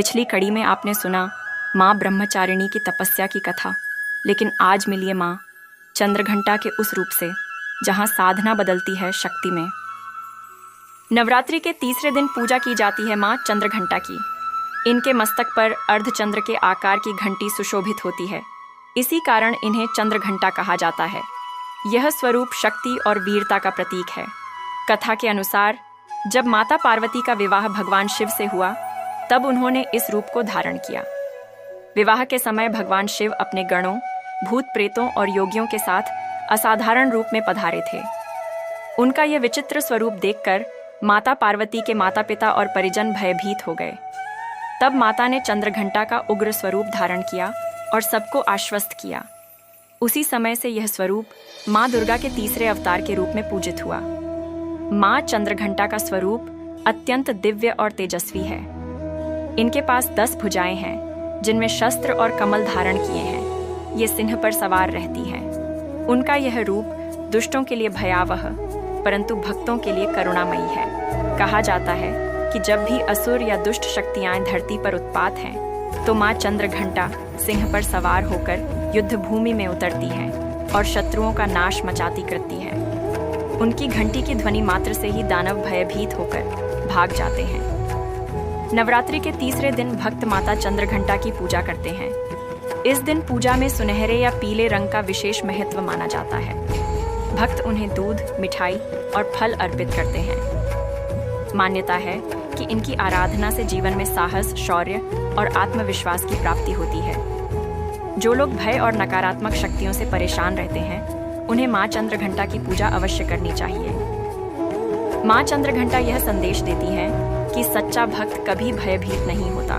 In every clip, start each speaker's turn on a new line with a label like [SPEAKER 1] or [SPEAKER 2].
[SPEAKER 1] पिछली कड़ी में आपने सुना माँ ब्रह्मचारिणी की तपस्या की कथा, लेकिन आज मिलिए माँ चंद्रघंटा के उस रूप से जहाँ साधना बदलती है शक्ति में। नवरात्रि के तीसरे दिन पूजा की जाती है माँ चंद्रघंटा की। इनके मस्तक पर अर्धचंद्र के आकार की घंटी सुशोभित होती है, इसी कारण इन्हें चंद्रघंटा कहा जाता है। यह स्वरूप शक्ति और वीरता का प्रतीक है। कथा के अनुसार जब माता पार्वती का विवाह भगवान शिव से हुआ, तब उन्होंने इस रूप को धारण किया। विवाह के समय भगवान शिव अपने गणों, भूत प्रेतों और योगियों के साथ असाधारण रूप में पधारे थे। उनका यह विचित्र स्वरूप देखकर माता पार्वती के माता पिता और परिजन भयभीत हो गए। तब माता ने चंद्रघंटा का उग्र स्वरूप धारण किया और सबको आश्वस्त किया। उसी समय से यह स्वरूप माँ दुर्गा के तीसरे अवतार के रूप में पूजित हुआ। माँ चंद्रघंटा का स्वरूप अत्यंत दिव्य और तेजस्वी है। इनके पास 10 भुजाएं हैं, जिनमें शस्त्र और कमल धारण किए हैं। ये सिंह पर सवार रहती हैं। उनका यह रूप दुष्टों के लिए भयावह, परंतु भक्तों के लिए करुणामयी है। कहा जाता है कि जब भी असुर या दुष्ट शक्तियां धरती पर उत्पात हैं, तो माँ चंद्रघंटा सिंह पर सवार होकर युद्ध भूमि में उतरती हैं और शत्रुओं का नाश मचाती करती है। उनकी घंटी की ध्वनि मात्र से ही दानव भयभीत होकर भाग जाते हैं। नवरात्रि के तीसरे दिन भक्त माता चंद्रघंटा की पूजा करते हैं। इस दिन पूजा में सुनहरे या पीले रंग का विशेष महत्व माना जाता है। भक्त उन्हें दूध, मिठाई और फल अर्पित करते हैं। मान्यता है कि इनकी आराधना से जीवन में साहस, शौर्य और आत्मविश्वास की प्राप्ति होती है। जो लोग भय और नकारात्मक शक्तियों से परेशान रहते हैं, उन्हें माँ चंद्रघंटा की पूजा अवश्य करनी चाहिए। माँ चंद्रघंटा यह संदेश देती है कि सच्चा भक्त कभी भयभीत नहीं होता।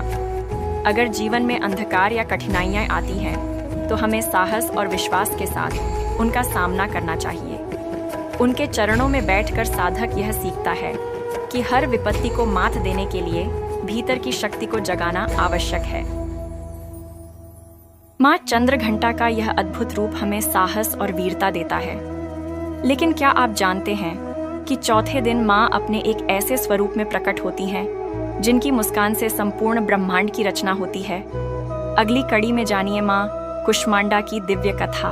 [SPEAKER 1] अगर जीवन में अंधकार या कठिनाइयाँ आती हैं, तो हमें साहस और विश्वास के साथ उनका सामना करना चाहिए। उनके चरणों में बैठकर साधक यह सीखता है कि हर विपत्ति को मात देने के लिए भीतर की शक्ति को जगाना आवश्यक है। माँ चंद्रघंटा का यह अद्भुत रूप हमें साहस और वीरता देता है। लेकिन क्या आप जानते हैं कि चौथे दिन माँ अपने एक ऐसे स्वरूप में प्रकट होती हैं जिनकी मुस्कान से संपूर्ण ब्रह्मांड की रचना होती है। अगली कड़ी में जानिए माँ कुष्मांडा की दिव्य कथा।